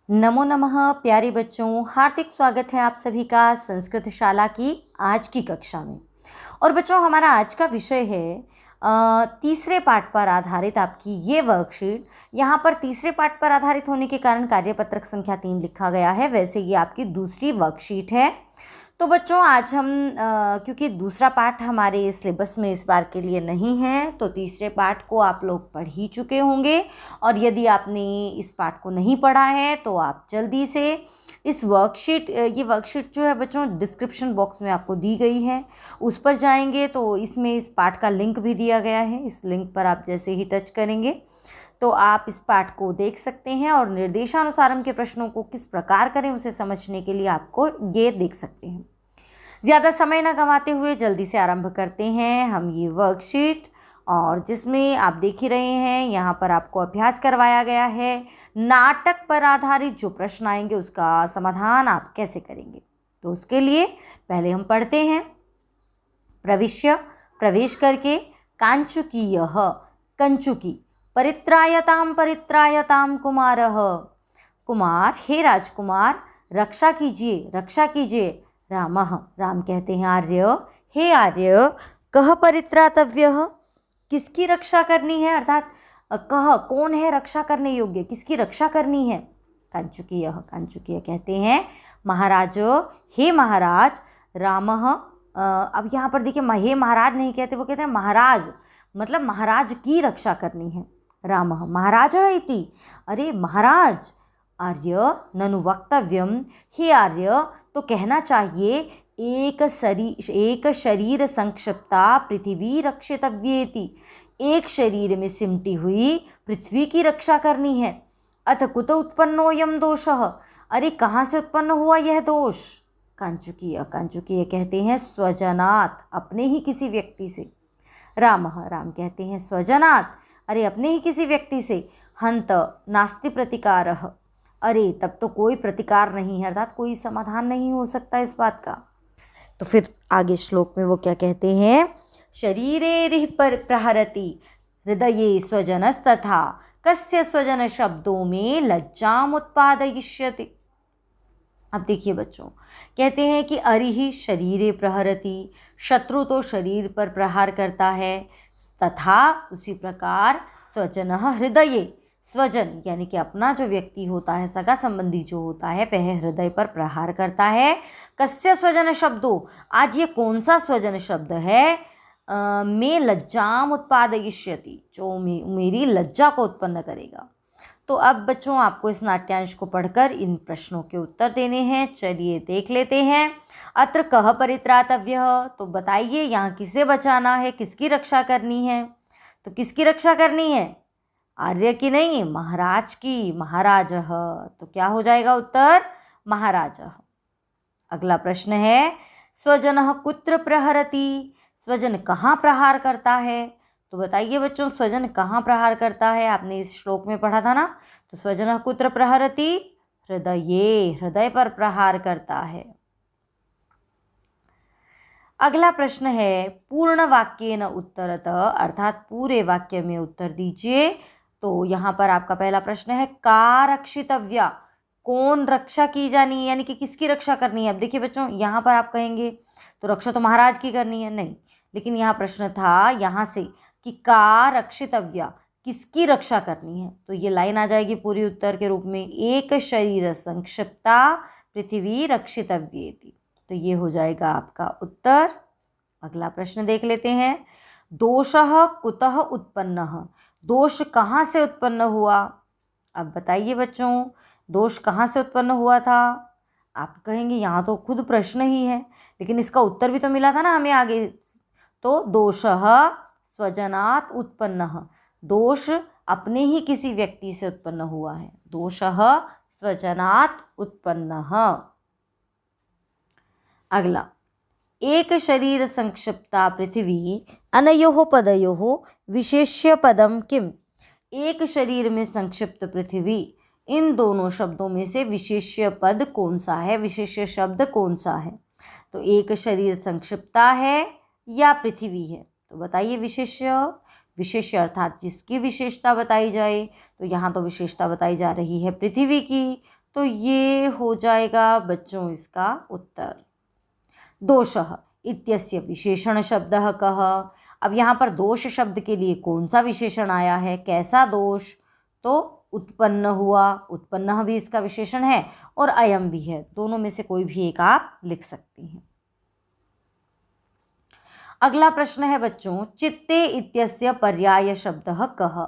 नमो नमः प्यारे बच्चों, हार्दिक स्वागत है आप सभी का संस्कृत शाला की आज की कक्षा में। और बच्चों, हमारा आज का विषय है तीसरे पाठ पर आधारित आपकी ये वर्कशीट। यहाँ पर तीसरे पाठ पर आधारित होने के कारण कार्यपत्रक संख्या 3 लिखा गया है, वैसे ये आपकी दूसरी वर्कशीट है। तो बच्चों, आज हम क्योंकि दूसरा पाठ हमारे सिलेबस में इस बार के लिए नहीं है, तो तीसरे पाठ को आप लोग पढ़ ही चुके होंगे। और यदि आपने इस पाठ को नहीं पढ़ा है तो आप जल्दी से इस वर्कशीट ये वर्कशीट जो है बच्चों डिस्क्रिप्शन बॉक्स में आपको दी गई है, उस पर जाएंगे तो इसमें इस पाठ का लिंक भी दिया गया है। इस लिंक पर आप जैसे ही टच करेंगे तो आप इस पाठ को देख सकते हैं और निर्देशानुसारम के प्रश्नों को किस प्रकार करें उसे समझने के लिए आपको ये देख सकते हैं। ज़्यादा समय ना गंवाते हुए जल्दी से आरंभ करते हैं हम ये वर्कशीट, और जिसमें आप देख ही रहे हैं यहाँ पर आपको अभ्यास करवाया गया है। नाटक पर आधारित जो प्रश्न आएंगे उसका समाधान आप कैसे करेंगे, तो उसके लिए पहले हम पढ़ते हैं। प्रविश्य प्रवेश करके, कांचुकीयः कंचुकी, परित्रायताम कुमारः कुमार, हे राजकुमार, रक्षा कीजिए। रामः राम कहते हैं आर्य, हे आर्य, कः परित्रातव्यः, किसकी रक्षा करनी है, अर्थात कह कौन है रक्षा करने योग्य, किसकी रक्षा करनी है। कांचुकीय कहते हैं महाराज, हे महाराज। रामः, अब यहाँ पर देखिए हे महाराज नहीं कहते, वो कहते हैं महाराज, मतलब महाराज की रक्षा करनी है। रामः महाराज इति, अरे महाराज। आर्य ननु वक्तव्यम, हे आर्य तो कहना चाहिए एक शरीर संक्षिप्ता पृथ्वी रक्षितव्येति, एक शरीर में सिमटी हुई पृथ्वी की रक्षा करनी है। अथ कुतो उत्पन्नोऽयं दोषः, अरे कहाँ से उत्पन्न हुआ यह दोष। कांचुकीय कहते हैं स्वजनात्, अपने ही किसी व्यक्ति से। रामः राम कहते हैं स्वजनात्, अरे अपने ही किसी व्यक्ति से। हंत नास्ति प्रतिकारः, अरे तब तो कोई प्रतिकार नहीं है, अर्थात कोई समाधान नहीं हो सकता इस बात का। तो फिर आगे श्लोक में वो क्या कहते हैं, शरीरे रिह पर प्रहरति हृदये स्वजनस्तथा कस्य स्वजन शब्दों में लज्जाम उत्पादयिष्यति। अब देखिए बच्चों, कहते हैं कि अरिहि शरीरे प्रहरति, शत्रु तो शरीर पर प्रहार करता है, तथा उसी प्रकार स्वजनः हृदये, स्वजन यानी कि अपना जो व्यक्ति होता है, सगा संबंधी जो होता है, वह हृदय पर प्रहार करता है। कस्य स्वजन शब्दों, आज ये कौन सा स्वजन शब्द है, में लज्जाम उत्पादयिष्यति, जो मेरी लज्जा को उत्पन्न करेगा। तो अब बच्चों आपको इस नाट्यांश को पढ़कर इन प्रश्नों के उत्तर देने हैं। चलिए देख लेते हैं। अत्र कः परित्रातव्यः, तो बताइए यहाँ किसे बचाना है, किसकी रक्षा करनी है। तो किसकी रक्षा करनी है, आर्य की नहीं, महाराज की, महाराजः। तो क्या हो जाएगा उत्तर, महाराजः। अगला प्रश्न है, स्वजनः कुत्र प्रहरति, स्वजन कहाँ प्रहार करता है। तो बताइए बच्चों स्वजन कहाँ प्रहार करता है, आपने इस श्लोक में पढ़ा था ना। तो स्वजनः कुत्र प्रहरति, हृदये, हृदय पर प्रहार करता है। अगला प्रश्न है, पूर्ण वाक्येन उत्तरतः, अर्थात पूरे वाक्य में उत्तर दीजिए। तो यहाँ पर आपका पहला प्रश्न है, का रक्षितव्या, कौन रक्षा की जानी है, यानी कि किसकी रक्षा करनी है। अब देखिए बच्चों, यहाँ पर आप कहेंगे तो रक्षा तो महाराज की करनी है, नहीं, लेकिन यहाँ प्रश्न था यहाँ से कि का रक्षितव्या, किसकी रक्षा करनी है। तो ये लाइन आ जाएगी पूरी उत्तर के रूप में, एक शरीर संक्षिप्ता पृथ्वी रक्षितव्येति। तो ये हो जाएगा आपका उत्तर। अगला प्रश्न देख लेते हैं, दोषः कुतः उत्पन्नः, दोष कहाँ से उत्पन्न हुआ। अब बताइए बच्चों दोष कहाँ से उत्पन्न हुआ था। आप कहेंगे यहाँ तो खुद प्रश्न ही है, लेकिन इसका उत्तर भी तो मिला था ना हमें आगे। तो दोषः स्वजनात् उत्पन्नः, दोष अपने ही किसी व्यक्ति से उत्पन्न हुआ है। दोषः स्वजनात् उत्पन्नः। अगला, एक शरीर संक्षिप्ता पृथ्वी अनयोः पदयोः विशेष्य पदम किम, एक शरीर में संक्षिप्त पृथ्वी, इन दोनों शब्दों में से विशेष्य पद कौन सा है, विशेष्य शब्द कौन सा है। तो एक शरीर संक्षिप्ता है या पृथ्वी है। तो बताइए विशेष्य अर्थात जिसकी विशेषता बताई जाए। तो यहाँ तो विशेषता बताई जा रही है पृथ्वी की, तो ये हो जाएगा बच्चों इसका उत्तर। दोषः इत्यस्य विशेषण शब्दः कः। अब यहाँ पर दोष शब्द के लिए कौन सा विशेषण आया है, कैसा दोष, तो उत्पन्न हुआ, उत्पन्न भी इसका विशेषण है और अयम भी है, दोनों में से कोई भी एक आप लिख सकती हैं। अगला प्रश्न है बच्चों, चित्ते इत्यस्य पर्याय शब्दः कः।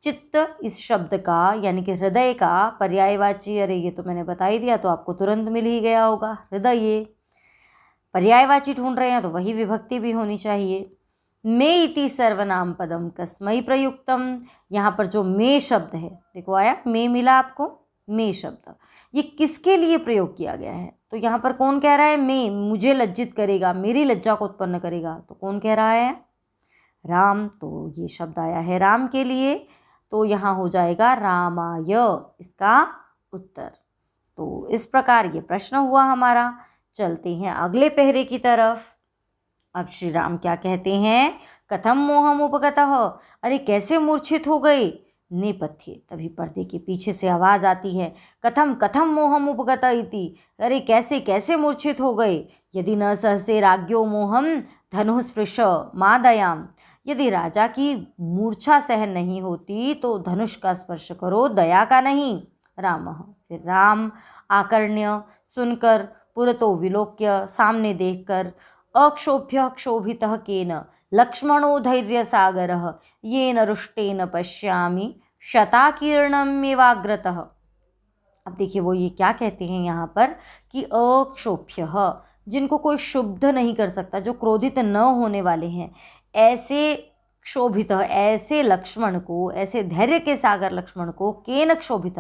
चित्त इस शब्द का यानी कि हृदय का पर्यायवाची, अरे ये तो मैंने बता ही दिया तो आपको तुरंत मिल ही गया होगा, हृदय। पर्यायवाची ढूंढ रहे हैं तो वही विभक्ति भी होनी चाहिए। मे इति सर्वनाम पदम कस्मै प्रयुक्तम, यहाँ पर जो मे शब्द है, देखो आया मे मिला आपको, मे शब्द ये किसके लिए प्रयोग किया गया है, तो यहाँ पर कौन कह रहा है, मे मुझे लज्जित करेगा, मेरी लज्जा को उत्पन्न करेगा, तो कौन कह रहा है, राम। तो ये शब्द आया है राम के लिए, तो यहाँ हो जाएगा रामाय इसका उत्तर। तो इस प्रकार ये प्रश्न हुआ हमारा। चलते हैं अगले पहरे की तरफ। अब श्री राम क्या कहते हैं, कथम मोहम उपगतः, अरे कैसे मूर्छित हो गए, नेपथ्य, तभी पर्दे के पीछे से आवाज आती है, कथम कथम मोहम उपगत इति, अरे कैसे कैसे मूर्छित हो गए, यदि न सहसे राज्ञो मोहम धनुः स्पृश मादयाम, यदि राजा की मूर्छा सहन नहीं होती तो धनुष का स्पर्श करो, दया का नहीं। राम, फिर राम आकर्ण्य सुनकर, पुरतो विलोक्य सामने देखकर, अक्षोभ्य क्षोभितः केन लक्ष्मणो धैर्य सागरः येन रुष्टेन पश्यामि शताकीर्णमेवाग्रतः। अब देखिए वो ये क्या कहते हैं यहाँ पर कि अक्षोभ्य, जिनको कोई क्षुब्ध नहीं कर सकता, जो क्रोधित न होने वाले हैं, ऐसे क्षोभित, ऐसे लक्ष्मण को, ऐसे धैर्य के सागर लक्ष्मण को, केन क्षोभित,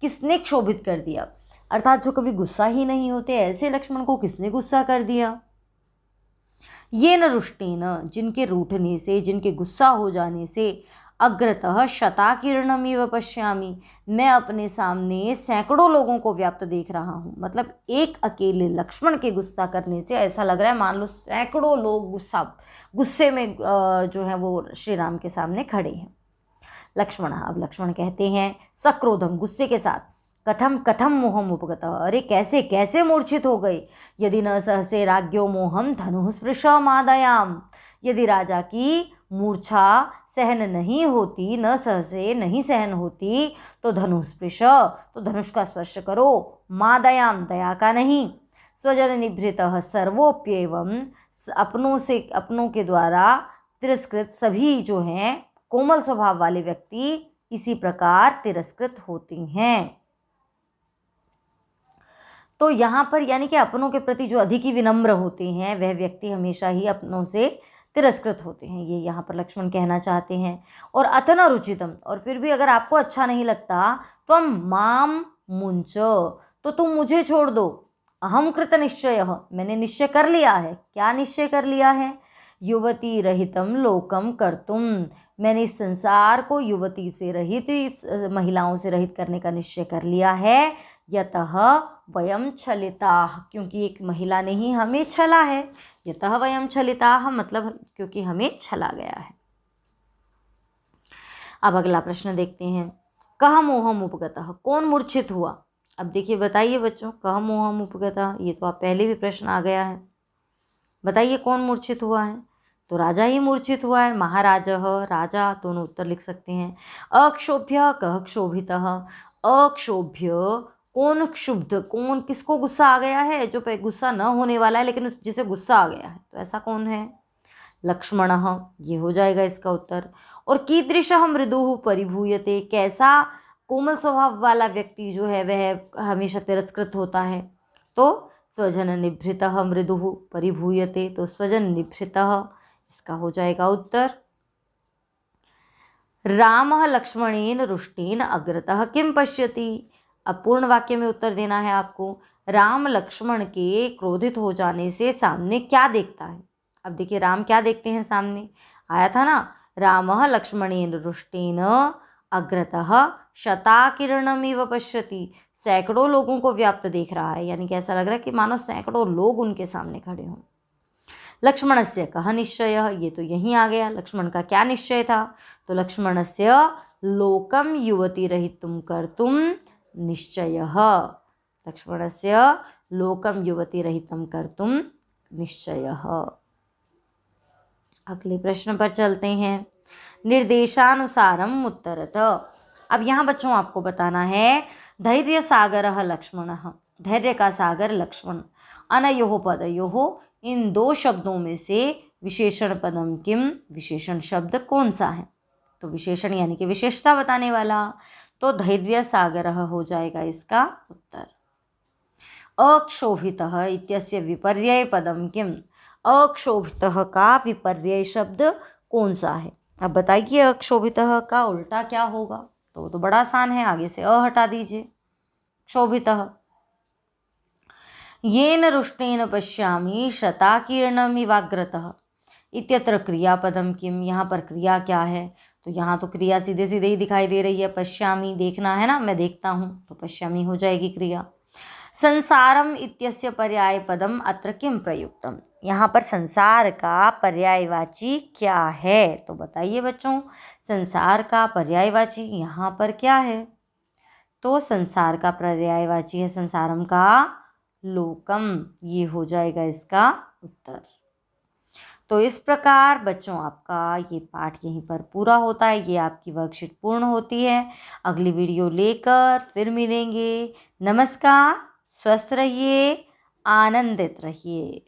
किसने क्षोभित कर दिया, अर्थात जो कभी गुस्सा ही नहीं होते, ऐसे लक्ष्मण को किसने गुस्सा कर दिया। ये न रुष्टेन, जिनके रूठने से, जिनके गुस्सा हो जाने से, अग्रतः शताकीर्णमिव पश्यामि, मैं अपने सामने सैकड़ों लोगों को व्याप्त देख रहा हूँ। मतलब एक अकेले लक्ष्मण के गुस्सा करने से ऐसा लग रहा है मान लो सैकड़ों लोग गुस्से में जो है वो श्री राम के सामने खड़े हैं। लक्ष्मण, अब लक्ष्मण कहते हैं सक्रोधम, गुस्से के साथ, कथम कथम मोहम उपगत, अरे कैसे कैसे मूर्छित हो गए, यदि न सहसे राज्ञो मोहम धनुः स्पृश मादयाम, यदि राजा की मूर्छा सहन नहीं होती, न सहसे नहीं सहन होती, तो धनुः स्पृश, तो धनुष का स्पर्श करो, मादयाम दया का नहीं, स्वजन निभृतः सर्वोप्येवम, अपनों से, अपनों के द्वारा तिरस्कृत सभी जो हैं कोमल स्वभाव वाले व्यक्ति इसी प्रकार तिरस्कृत होते हैं। तो यहाँ पर यानी कि अपनों के प्रति जो अधिक ही विनम्र होते हैं वह व्यक्ति हमेशा ही अपनों से तिरस्कृत होते हैं, ये यहाँ पर लक्ष्मण कहना चाहते हैं। और अथन रुचितम, और फिर भी अगर आपको अच्छा नहीं लगता तो माम मुंच, तो तुम मुझे छोड़ दो, अहम कृत निश्चय, मैंने निश्चय कर लिया है। क्या निश्चय कर लिया है, युवती रहितम लोकम कर्तुम, मैंने इस संसार को युवती से रहित, महिलाओं से रहित करने का निश्चय कर लिया है। यतः वयम छलिताः, क्योंकि एक महिला ने ही हमें छला है। यतः वयम छलिताः मतलब क्योंकि हमें छला गया है। अब अगला प्रश्न देखते हैं, कह मोहम उपगतः, कौन मूर्छित हुआ। अब देखिए बताइए बच्चों, कह मोहम उपगतः, ये तो आप पहले भी प्रश्न आ गया है, बताइए कौन मूर्छित हुआ है, तो राजा ही मूर्छित हुआ है, महाराजः, राजा, दोनों उत्तर लिख सकते हैं। अक्षोभ्य कह क्षोभितः, अक्षोभ्य कौन क्षुब्ध, कौन किसको गुस्सा आ गया है, जो पे गुस्सा न होने वाला है लेकिन जिसे गुस्सा आ गया है, तो ऐसा कौन है, लक्ष्मणः, ये हो जाएगा इसका उत्तर। और कीदृशः मृदुः परिभूयते, कैसा कोमल स्वभाव वाला व्यक्ति जो है वह हमेशा तिरस्कृत होता है, तो स्वजन निभृतः मृदुः परिभूयते, तो स्वजन निभृतः इसका हो जाएगा उत्तर। रामः लक्ष्मणेन रुष्टेन अग्रतः किम पश्यति, अब पूर्ण वाक्य में उत्तर देना है आपको। राम लक्ष्मण के क्रोधित हो जाने से सामने क्या देखता है। अब देखिए राम क्या देखते हैं, सामने आया था ना, रामः लक्ष्मणेन रुष्टेन अग्रतः शताकीर्णमिव पश्यति, सैकड़ों लोगों को व्याप्त देख रहा है, यानी कि ऐसा लग रहा है कि मानो सैकड़ों लोग उनके सामने खड़े हों। लक्ष्मणस्य कः निश्चयः, ये तो यहीं आ गया, लक्ष्मण का क्या निश्चय था, तो लक्ष्मणस्य लोकम युवती रहितुम कर्तुम निश्चयः। लक्ष्मणस्य लोकं युवतिरहितं कर्तुं निश्चयः। अगले प्रश्न पर चलते हैं। निर्देशानुसारम उत्तरत। अब यहाँ बच्चों आपको बताना है धैर्य सागरः लक्ष्मणः, धैर्य का सागर लक्ष्मण। अनयोः पदयोः, इन दो शब्दों में से विशेषण पदम किम, विशेषण शब्द कौन सा है? तो विशेषण यानी कि विशेषता बताने वाला, तो धैर्य सागरः हो जाएगा इसका उत्तर। अक्षोभितः इत्यस्य विपर्यय पदम किम, अक्षोभितः का विपर्यय शब्द कौन सा है? अब बताइए अक्षोभितः का उल्टा क्या होगा? तो वो तो बड़ा आसान है, आगे से हटा दीजिए। क्षोभितः येन रुष्टेन पश्यामि शताकीर्णमिवाग्रतः इत्यत्र क्रियापदम किम, यहाँ पर क्रिया क्या है? तो यहाँ तो क्रिया सीधे सीधे ही दिखाई दे रही है, पश्यामि देखना है ना, मैं देखता हूँ, तो पश्यामि हो जाएगी क्रिया। संसारम इत्यस्य पर्यायपदम अत्र किम प्रयुक्तम, यहाँ पर संसार का पर्यायवाची क्या है? तो बताइए बच्चों, संसार का पर्यायवाची यहाँ पर क्या है? तो संसार का पर्यायवाची है संसारम का लोकम, ये हो जाएगा इसका उत्तर। तो इस प्रकार बच्चों आपका ये पाठ यहीं पर पूरा होता है, ये आपकी वर्कशीट पूर्ण होती है। अगली वीडियो लेकर फिर मिलेंगे। नमस्कार, स्वस्थ रहिए, आनंदित रहिए।